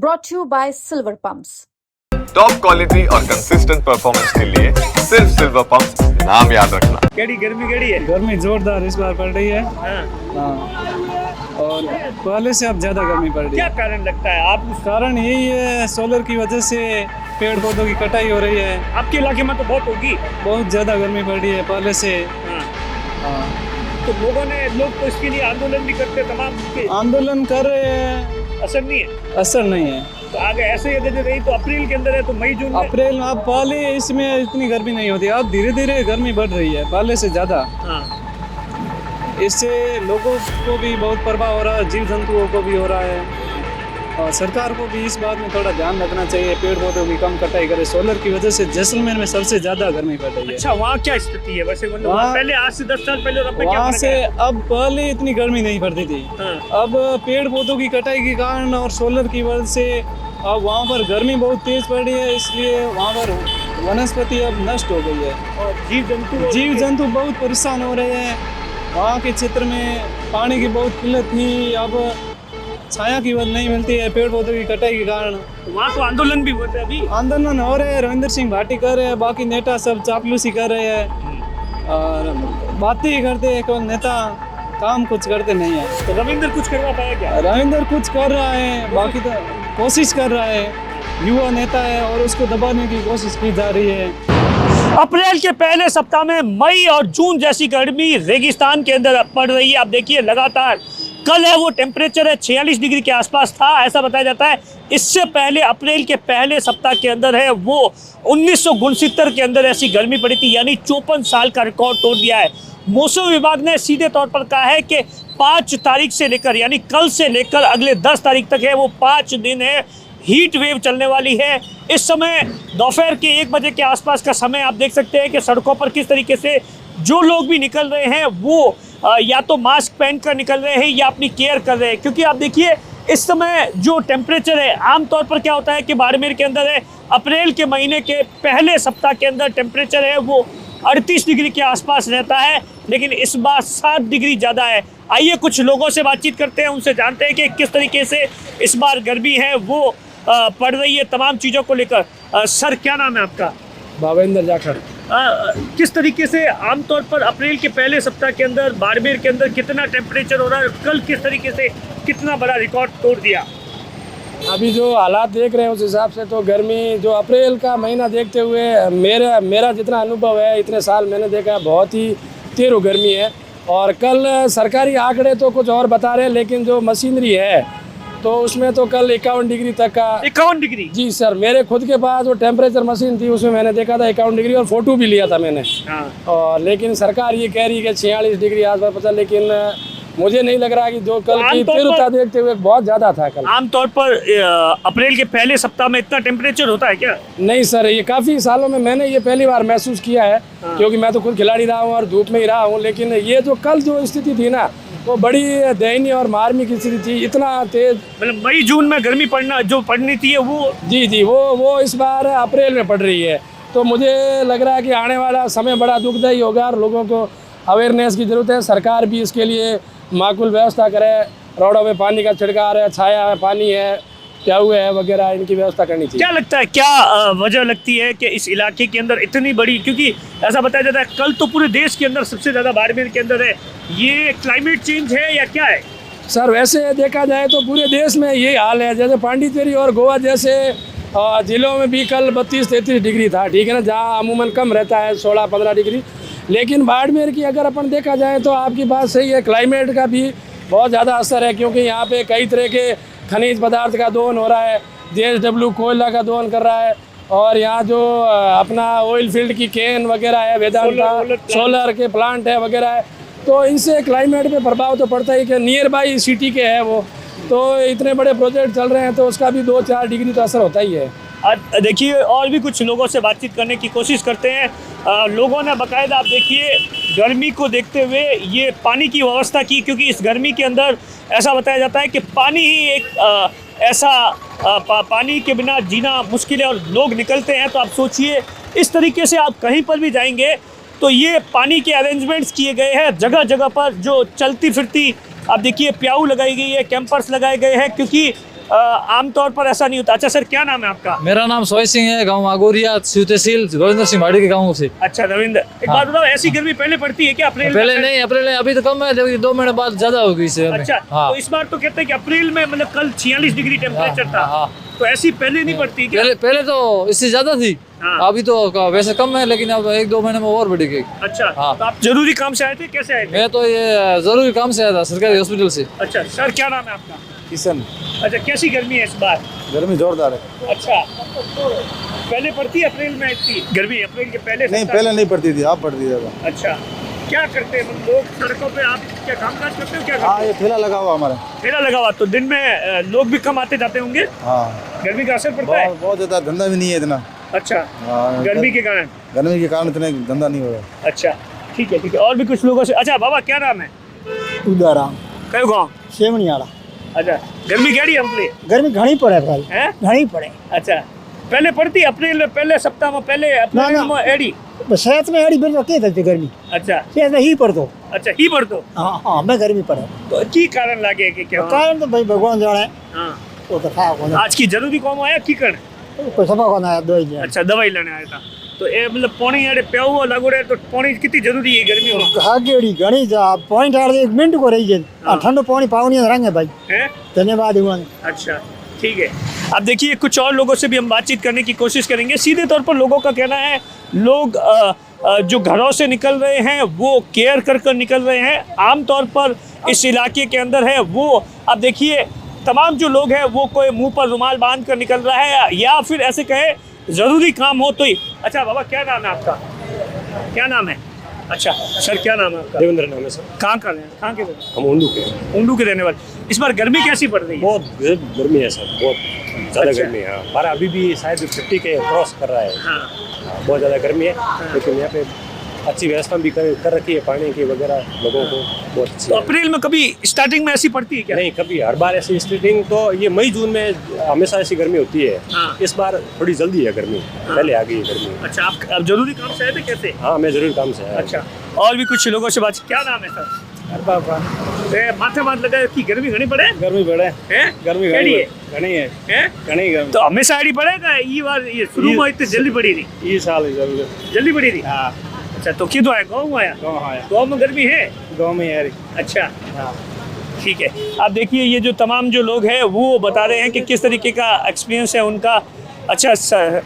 brought to you by Silver Pumps. Top quality और consistent performance के लिए सिर्फ सिल्वर पंप्स नाम याद रखना। केड़ी गर्मी है? गर्मी जोरदार इस बार पड़ रही है। हाँ। और पहले से अब ज़्यादा गर्मी पड़ रही क्या है। कारण लगता है आप? कारण यही है, सोलर की वजह से पेड़ पौधों की कटाई हो रही है। आपके इलाके में तो बहुत होगी। बहुत ज़्यादा गर्मी पड़ रही है पहले से। हाँ। तो लोग तो इसके लिए आंदोलन भी करते, तमाम के आंदोलन कर रहे हैं, असर नहीं है। असर नहीं है। तो आगे ऐसे यदि रही तो अप्रैल के अंदर है तो मई जून में। अप्रैल में अब पहले इसमें इतनी गर्मी नहीं होती, अब धीरे धीरे गर्मी बढ़ रही है पहले से ज़्यादा। हाँ। इससे लोगों को भी बहुत प्रभाव हो रहा है, जीव जंतुओं को भी हो रहा है। और सरकार को भी इस बात में थोड़ा ध्यान रखना चाहिए, पेड़ पौधों की कम कटाई करे। सोलर की वजह से जैसलमेर में सबसे ज़्यादा गर्मी पड़ रही है। अच्छा, वहाँ क्या स्थिति है वैसे? मतलब वहाँ- पहले आज से 10 साल पहले और अब में क्या वहाँ फर्क से है? अब पहले इतनी गर्मी नहीं पड़ती थी। हाँ। अब पेड़ पौधों की कटाई के कारण और सोलर की वजह से अब वहाँ पर गर्मी बहुत तेज पड़ रही है, इसलिए वहाँ पर वनस्पति अब नष्ट हो गई है और जीव जंतु बहुत परेशान हो रहे हैं। वहाँ के क्षेत्र में पानी की बहुत किल्लत थी, अब छाया की वजह नहीं मिलती है पेड़ पौधों की कटाई के कारण। वहाँ तो आंदोलन भी होते हैं अभी। आंदोलन हो रहे हैं, रविंद्र सिंह भाटी कर रहे हैं, बाकी नेता सब चापलूसी कर रहे हैं और बातें ही करते हैं, कोई नेता काम कुछ करते नहीं है। तो रविंद्र कुछ करवा पाया क्या? रविंद्र कुछ कर रहा है, बाकी तो कोशिश कर रहा है, युवा नेता है और उसको दबाने की कोशिश की जा रही है। अप्रैल के पहले सप्ताह में मई और जून जैसी गर्मी रेगिस्तान के अंदर पड़ रही है। आप देखिए लगातार कल है वो टेम्परेचर है 46 डिग्री के आसपास था, ऐसा बताया जाता है। इससे पहले अप्रैल के पहले सप्ताह के अंदर है वो 1969 के अंदर ऐसी गर्मी पड़ी थी, यानी 54 साल का रिकॉर्ड तोड़ दिया है। मौसम विभाग ने सीधे तौर पर कहा है कि 5 तारीख से लेकर यानी कल से लेकर अगले 10 तारीख तक है वो 5 दिन है हीट वेव चलने वाली है। इस समय दोपहर के 1 बजे के आसपास का समय आप देख सकते हैं कि सड़कों पर किस तरीके से जो लोग भी निकल रहे हैं वो या तो मास्क पहन कर निकल रहे हैं या अपनी केयर कर रहे हैं, क्योंकि आप देखिए इस समय जो टेम्परेचर है, आमतौर पर क्या होता है कि बाड़मेर के अंदर है अप्रैल के महीने के पहले सप्ताह के अंदर टेम्परेचर है वो 38 डिग्री के आसपास रहता है, लेकिन इस बार 7 डिग्री ज़्यादा है। आइए कुछ लोगों से बातचीत करते हैं, उनसे जानते हैं कि किस तरीके से इस बार गर्मी है वो पड़ रही है तमाम चीज़ों को लेकर। सर, क्या नाम है आपका? भावेंद्र जाखड़। किस तरीके से आमतौर पर अप्रैल के पहले सप्ताह के अंदर बाड़मेर के अंदर कितना टेम्परेचर हो रहा है, कल किस तरीके से कितना बड़ा रिकॉर्ड तोड़ दिया? अभी जो हालात देख रहे हैं उस हिसाब से तो गर्मी जो अप्रैल का महीना देखते हुए मेरा जितना अनुभव है, इतने साल मैंने देखा है, बहुत ही तेज़ गर्मी है। और कल सरकारी आंकड़े तो कुछ और बता रहे हैं, लेकिन जो मशीनरी है तो उसमें तो कल 51 डिग्री तक का। 51 डिग्री? जी सर, मेरे खुद के पास जो टेम्परेचर मशीन थी उसमें मैंने देखा था 51 डिग्री और फोटो भी लिया था मैंने। हाँ। और लेकिन सरकार ये कह रही है कि 46 डिग्री आसपास पता, लेकिन मुझे नहीं लग रहा कि जो कल की तीव्रता देखते हुए बहुत ज़्यादा था कल। आमतौर पर अप्रैल के पहले सप्ताह में इतना टेम्परेचर होता है क्या? नहीं सर, ये काफ़ी सालों में मैंने ये पहली बार महसूस किया है। हाँ। क्योंकि मैं तो खुद खिलाड़ी रहा हूँ और धूप में ही रहा हूँ, लेकिन ये जो कल जो स्थिति थी ना वो बड़ी दयनीय और मार्मिक स्थिति थी, इतना तेज। मतलब मई जून में गर्मी पड़नी थी वो जी वो इस बार अप्रैल में पड़ रही है। तो मुझे लग रहा है कि आने वाला समय बड़ा दुखदायी होगा और लोगों को अवेयरनेस की ज़रूरत है। सरकार भी इसके लिए माकूल व्यवस्था करे, रोडों में पानी का छिड़काव है, छाया है, पानी है, प्याऊ है वगैरह, इनकी व्यवस्था करनी चाहिए। क्या लगता है, क्या वजह लगती है कि इस इलाके के अंदर इतनी बड़ी, क्योंकि ऐसा बताया जाता है कल तो पूरे देश के अंदर सबसे ज़्यादा बाड़मेर के अंदर है, ये क्लाइमेट चेंज है या क्या है? सर वैसे देखा जाए तो पूरे देश में यही हाल है। जैसे पांडिचेरी और गोवा जैसे ज़िलों में भी कल 32-33 डिग्री था, ठीक है ना, जहाँ अमूमन कम रहता है 16-15 डिग्री। लेकिन बाड़मेर की अगर अपन देखा जाए तो आपकी बात सही है, क्लाइमेट का भी बहुत ज़्यादा असर है, क्योंकि यहाँ पे कई तरह के खनिज पदार्थ का दोहन हो रहा है। JSW कोयला का दोहन कर रहा है और यहाँ जो अपना ऑयल फील्ड की केन वगैरह है, वेदांता सोलर के प्लांट है वगैरह है, तो इनसे क्लाइमेट पे प्रभाव तो पड़ता ही कि नियर बाई सिटी के है वो, तो इतने बड़े प्रोजेक्ट चल रहे हैं तो उसका भी 2-4 डिग्री तो असर होता ही है। देखिए और भी कुछ लोगों से बातचीत करने की कोशिश करते हैं। लोगों ने बाकायदा आप देखिए गर्मी को देखते हुए ये पानी की व्यवस्था की, क्योंकि इस गर्मी के अंदर ऐसा बताया जाता है कि पानी ही एक पानी के बिना जीना मुश्किल है और लोग निकलते हैं। तो आप सोचिए इस तरीके से आप कहीं पर भी जाएंगे तो ये पानी के अरेंजमेंट्स किए गए हैं जगह जगह पर, जो चलती फिरती आप देखिए प्याऊ लगाई गई है, कैंपर्स लगाए गए हैं, क्योंकि आमतौर पर ऐसा नहीं होता। अच्छा सर, क्या नाम है आपका? मेरा नाम सोय सिंह है, गांव आगोरिया, शिव तहसील, गोविंद सिंह भाड़ी के गांव से। अच्छा रविंद्र, एक बात बताओ, ऐसी गर्मी पहले पड़ती है क्या अप्रैल पहले में? नहीं, अप्रैल में अभी तो कम है, लेकिन 2 महीने बाद ज्यादा होगी इससे। अच्छा, तो इस बार तो कहते हैं कि अप्रैल में मतलब कल 46 डिग्री टेम्परेचर था, तो ऐसी पहले नहीं पड़ती क्या? पहले तो इससे ज्यादा थी, अभी तो वैसे कम है, लेकिन अब 1-2 महीने में और बढ़ेगी। अच्छा, तो आप जरूरी काम से आए थे, कैसे आए थे? मैं तो ये जरूरी काम से आया था, सरकारी हॉस्पिटल से। अच्छा सर, क्या नाम है आपका? किशन। अच्छा, कैसी गर्मी है इस बार? गर्मी जोरदार है। अच्छा, पहले पड़ती है अप्रैल में इतनी गर्मी? अप्रैल के पहले नहीं, पहले नहीं पड़ती थी, अब पड़ती है। अच्छा, क्या करते हैं लोग सड़कों पे? आप क्या काम काज करते हो, क्या करते हाँ, हो? ये ठेला लगा हुआ हमारा। ठेला लगा हुआ, तो दिन में लोग भी कम आते जाते होंगे, हाँ, गर्मी का असर पड़ता है? बहुत ज्यादा धंधा भी नहीं है इतना। अच्छा, हाँ, गर्मी के कारण? गर्मी के कारण इतना धंधा नहीं हो रहा। अच्छा, ठीक है ठीक है। और भी कुछ लोगों से। अच्छा बाबा, क्या नाम है? उदाराम कयो गाँव? सेवनियाड़ा। अच्छा, गर्मी केड़ी हमले? गर्मी घणी पड़े भाई, हैं? घणी पड़े। अच्छा, पहले पड़ती अप्रैल में, पहले सप्ताह में, पहले अप्रैल ना। में एड़ी? शहर में एड़ी बिल के थे गर्मी, अच्छा शहर में ही पड़तो। अच्छा, ही पड़तो? हाँ हाँ, मैं गर्मी पड़े। तो की कारण लागे कि क्या? कारण तो भाई भगवान जाने, हाँ, वो तो था कौन, आज की जरूरी काम आया की कर? कोई सभा कौन आया दो ही। अच्छा, दवाई लेने आया था, तो ये मतलब पानी अड़े प्याऊ हुआ लागू रहे, तो पानी कितनी जरूरी है गर्मी में? घागेड़ी घणी जा पॉइंट आड़ 1 मिनट को रही है, ठंडो पानी पावनी रंगे भाई। हैं? धन्यवाद हुआ। अच्छा, ठीक है। अब देखिए, कुछ और लोगों से भी हम बातचीत करने की कोशिश करेंगे। सीधे तौर पर लोगों का कहना है, लोग जो घरों से निकल रहे हैं वो केयर कर निकल रहे हैं। आमतौर पर इस इलाके के अंदर है वो, अब देखिए तमाम जो लोग हैं वो कोई मुंह पर रुमाल बांध कर निकल रहा है, या फिर ऐसे कहे ज़रूरी काम हो तो ही। अच्छा बाबा, क्या नाम है आपका? क्या नाम है? अच्छा सर, क्या नाम है आपका? देवेंद्र नाम है सर। कहाँ का रहने, कहाँ के रहने? हम उंडू के हैं। उंडू के रहने वाले। इस बार गर्मी कैसी पड़ रही है? बहुत गर्मी है सर, बहुत ज़्यादा अच्छा। गर्मी है। हमारा अभी भी शायद 50 के क्रॉस कर रहा है। हाँ, बहुत ज़्यादा गर्मी है, लेकिन यहाँ पे अच्छी व्यवस्था भी कर रखी है पानी की वगैरह, लोगों को बहुत अच्छी तो है। अप्रैल में कभी स्टार्टिंग में ऐसी पड़ती है क्या? नहीं, कभी हर बार ऐसी स्टार्टिंग तो ये मई जून में हमेशा ऐसी गर्मी होती है। हाँ। इस बार थोड़ी जल्दी है गर्मी, पहले आ गई है गर्मी। अच्छा, आप जरूरी काम से आए थे, कैसे? हाँ, मैं जरूर काम से आया। अच्छा, और भी कुछ लोगों से बात। क्या नाम है सर? माथे माथ लगा कि गर्मी घनी पड़े? गर्मी बढ़े, हैं? गर्मी केड़ी है? घनी है, हैं? घनी गर्मी। तो हमेशा आड़ी पड़ेगा, ये बार ये शुरू में इतनी जल्दी पड़ी थी? ये साल जरूर। जल्दी पड़ी थी? हाँ, अच्छा, तो किधर आया? गाँव आया? गाँव आया, गाँव में गर्मी है? गाँव में है। अच्छा, हाँ। ठीक है। आप देखिए, ये जो तमाम जो लोग हैं वो बता रहे हैं कि किस तरीके का एक्सपीरियंस है उनका। अच्छा सर,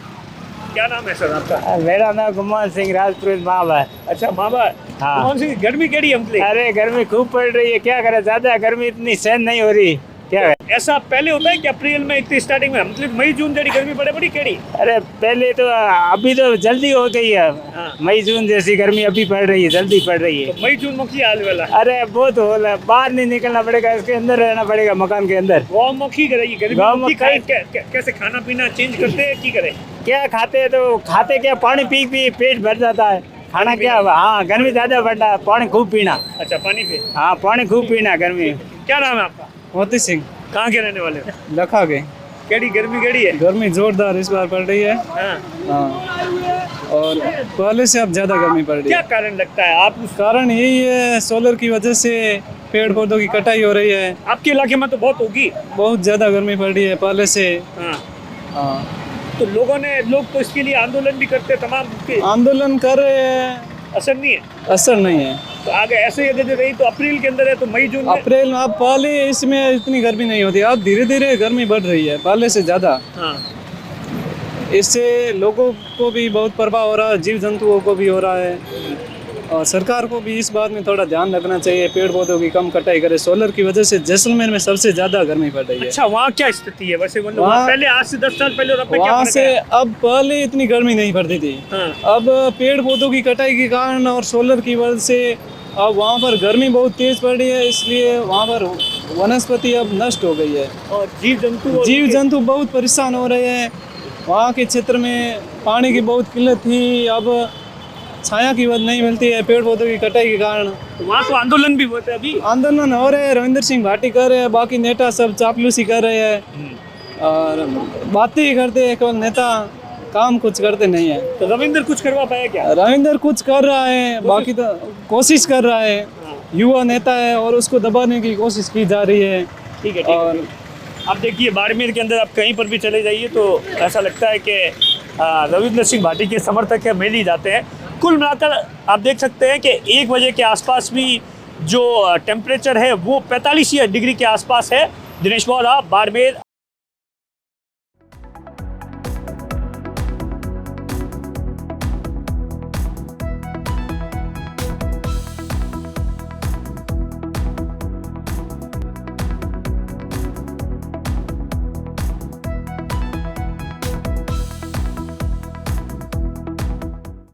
क्या नाम है सर आपका? मेरा नाम गुमान सिंह, राजपुर मावा है। अच्छा मामा, हाँ। कौन सी गर्मी केड़ी हमले? अरे गर्मी खूब पड़ रही है, क्या करे, ज्यादा गर्मी इतनी सहन नहीं हो रही, क्या है। ऐसा पहले होता है कि अप्रैल में इतनी स्टार्टिंग में, मतलब मई जून जड़ी गर्मी पड़े बड़ी केड़ी? अरे पहले तो, अभी तो जल्दी हो गई है। हाँ। मई जून जैसी गर्मी अभी पड़ रही है, जल्दी पड़ रही है। तो मई जून में क्या हाल वाला? अरे बहुत हो रहा है, बाहर नहीं निकलना पड़ेगा, इसके अंदर रहना पड़ेगा, मकान के अंदर। गाँव में की करे गर्मी गाँव में में कैसे खाना पीना चेंज करते हैं, की करे? क्या खाते हैं तो खाते क्या, पानी पी पी पेट भर जाता है। खाना क्या, हाँ गर्मी ज्यादा बढ़ता है, पानी खूब पीना। अच्छा, पानी पे? हाँ, पानी खूब पीना गर्मी। क्या नाम है आपका? मोती सिंह, कहाँ के रहने वाले हो? लखा के। केड़ी गर्मी केड़ी है? गर्मी जोरदार इस बार पड़ रही है। हाँ। हाँ, और पहले से अब ज्यादा गर्मी पड़ रही क्या है। कारण लगता है? आप कारण यही है, सोलर की वजह से पेड़ पौधों की कटाई हो रही है। आपके इलाके में तो बहुत होगी। बहुत ज्यादा गर्मी पड़ रही है पहले से। हाँ, हाँ, तो लोग तो इसके लिए आंदोलन भी करते हैं, तमाम के आंदोलन कर रहे हैं, असर नहीं है। असर नहीं है। तो आगे ऐसे ही अगर रही तो अप्रैल के अंदर है तो मई जून में। अप्रैल में, अब पहले इसमें इतनी गर्मी नहीं होती, अब धीरे धीरे गर्मी बढ़ रही है पहले से ज्यादा। हाँ, इससे लोगों को भी बहुत प्रभाव हो रहा है, जीव जंतुओं को भी हो रहा है, और सरकार को भी इस बात में थोड़ा ध्यान रखना चाहिए, पेड़ पौधों की कम कटाई करे। सोलर की वजह से जैसलमेर में सबसे ज्यादा गर्मी पड़ रही है। अच्छा, वहाँ क्या स्थिति है वैसे? मतलब वहाँ- पहले आज से 10 साल पहले और अब में क्या वहाँ फर्क से है? अब पहले इतनी गर्मी नहीं पड़ती थी, हाँ। अब पेड़ पौधों की कटाई के कारण और सोलर की वजह से अब वहाँ पर गर्मी बहुत तेज पड़ रही है, इसलिए वहाँ पर वनस्पति अब नष्ट हो गई है। और जीव जंतु बहुत परेशान हो रहे हैं। वहाँ के क्षेत्र में पानी की बहुत किल्लत थी, अब छाया की वजह नहीं मिलती है पेड़ पौधों की कटाई के कारण। वहाँ तो आंदोलन भी होता है अभी। आंदोलन हो रहे हैं, रविंद्र सिंह भाटी कर रहे हैं, बाकी नेता सब चापलूसी कर रहे हैं और बातें ही करते हैं, केवल नेता काम कुछ करते नहीं है। तो रविंद्र कुछ करवा पाया क्या? रविंद्र कुछ कर रहा है, बाकी तो कोशिश कर रहा है, युवा नेता है और उसको दबाने की कोशिश की जा रही है। ठीक है, और अब देखिए बाड़मेर के अंदर आप कहीं पर भी चले जाइए तो ऐसा लगता है कि रविंद्र सिंह भाटी के समर्थक है मिल ही जाते हैं। कुल मिलाकर आप देख सकते हैं कि 1 बजे के आसपास भी जो टेम्परेचर है वो 45 डिग्री के आसपास है। दिनेश मौर्य, बाड़मेर।